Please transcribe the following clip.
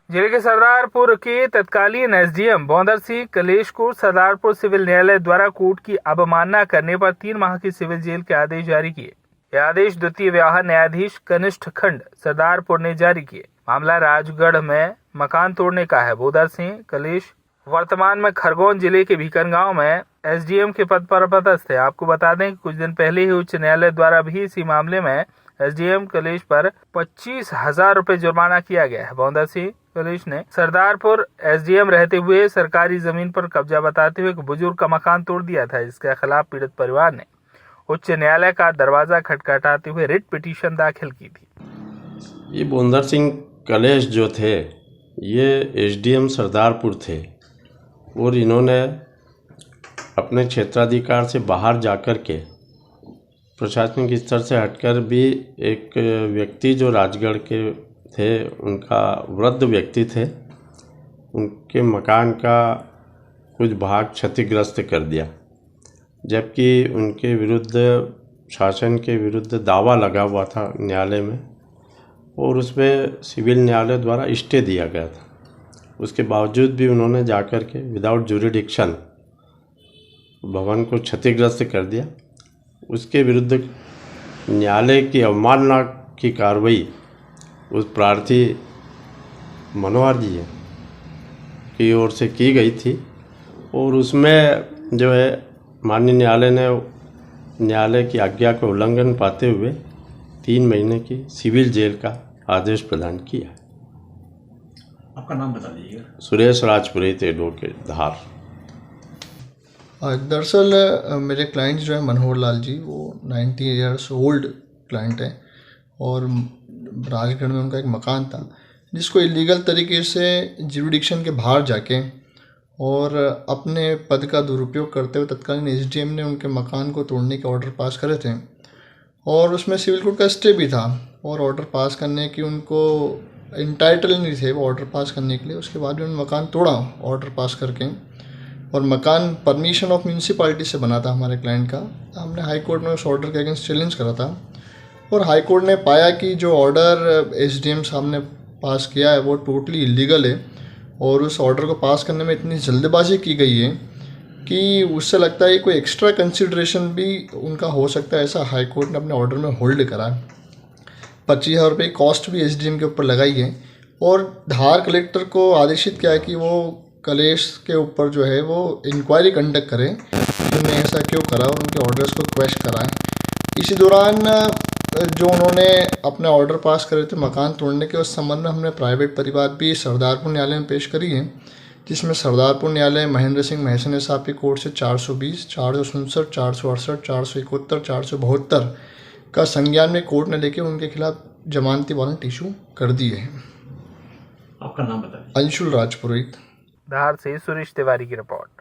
जिले के सरदारपुर के तत्कालीन एसडीएम भौंदर सिंह कलेश को सरदारपुर सिविल न्यायालय द्वारा कोर्ट की अवमानना करने पर 3 माह की सिविल जेल के आदेश जारी किए। यह आदेश द्वितीय व्यवहार न्यायाधीश कनिष्ठ खंड सरदारपुर ने जारी किए। मामला राजगढ़ में मकान तोड़ने का है। भौंदर सिंह कलेश वर्तमान में खरगोन जिले के भीकरगांव में एसडीएम के पद पर पदस्थ है। आपको बता दें कि कुछ दिन पहले ही उच्च न्यायालय द्वारा भी इसी मामले में एसडीएम कलेश पर 25,000 रुपए जुर्माना किया गया है। भौंदर सिंह कलेश ने सरदारपुर एसडीएम रहते हुए सरकारी जमीन पर कब्जा बताते हुए एक बुजुर्ग का मकान तोड़ दिया था। इसके खिलाफ पीड़ित परिवार ने उच्च न्यायालय का दरवाजा खटखटाते हुए रिट पिटीशन दाखिल की थी। ये भौंदर सिंह कलेश जो थे ये एसडीएम सरदारपुर थे और इन्होंने अपने क्षेत्राधिकार से बाहर जाकर के प्रशासनिक स्तर से हटकर भी एक व्यक्ति जो राजगढ़ के थे, उनका वृद्ध व्यक्ति थे, उनके मकान का कुछ भाग क्षतिग्रस्त कर दिया, जबकि उनके विरुद्ध शासन के विरुद्ध दावा लगा हुआ था न्यायालय में और उसमें सिविल न्यायालय द्वारा स्टे दिया गया था। उसके बावजूद भी उन्होंने जाकर के विदाउट जुरिडिक्शन भवन को क्षतिग्रस्त कर दिया। उसके विरुद्ध न्यायालय की अवमानना की कार्रवाई उस प्रार्थी मनोहर जी की ओर से की गई थी और उसमें जो है माननीय न्यायालय ने न्यायालय की आज्ञा का उल्लंघन पाते हुए 3 महीने की सिविल जेल का आदेश प्रदान किया। आपका नाम बता दीजिएगा। सुरेश राजपुरोहित एडवोकेट, धार। दरअसल मेरे क्लाइंट जो है मनोहर लाल जी, वो 90 ईयर्स ओल्ड क्लाइंट है और राजगढ़ में उनका एक मकान था जिसको इलीगल तरीके से ज्यूरिडिक्शन के बाहर जाके और अपने पद का दुरुपयोग करते हुए तत्कालीन एसडीएम ने उनके मकान को तोड़ने के ऑर्डर पास करे थे और उसमें सिविल कोर्ट का स्टे भी था और ऑर्डर पास करने की उनको इंटाइटल नहीं थे वो ऑर्डर पास करने के लिए। उसके बाद भी उन्होंने मकान तोड़ा ऑर्डर पास करके और मकान परमिशन ऑफ म्यूनसिपालिटी से बना था हमारे क्लाइंट का। हमने हाई कोर्ट में उस ऑर्डर के अगेंस्ट चैलेंज करा था और हाई कोर्ट ने पाया कि जो ऑर्डर एसडीएम साहब ने पास किया है वो टोटली इलीगल है और उस ऑर्डर को पास करने में इतनी जल्दबाजी की गई है कि उससे लगता है कोई एक्स्ट्रा कंसिडरेशन भी उनका हो सकता है। ऐसा हाई कोर्ट ने अपने ऑर्डर में होल्ड करा। 25,000 रुपये कॉस्ट भी एसडीएम के ऊपर लगाई है और धार कलेक्टर को आदेशित किया है कि वो कलेश के ऊपर जो है वो इंक्वायरी कंडक्ट करें कि उन्होंने ऐसा क्यों करा और उनके ऑर्डर्स को क्वेश कराएं। इसी दौरान जो उन्होंने अपने ऑर्डर पास करे थे मकान तोड़ने के, उस संबंध में हमने प्राइवेट परिवार भी सरदारपुर न्यायालय में पेश करी है, जिसमें सरदारपुर न्यायालय महेंद्र सिंह महसने साहब की कोर्ट से 420, 467, 468, 471, 472 का संज्ञान में कोर्ट ने लेके उनके खिलाफ जमानती वारंट इशू कर दिए हैं। आपका नाम बताइए। अंशुल राजपुरोहित, धार से सुरेश तिवारी की रिपोर्ट।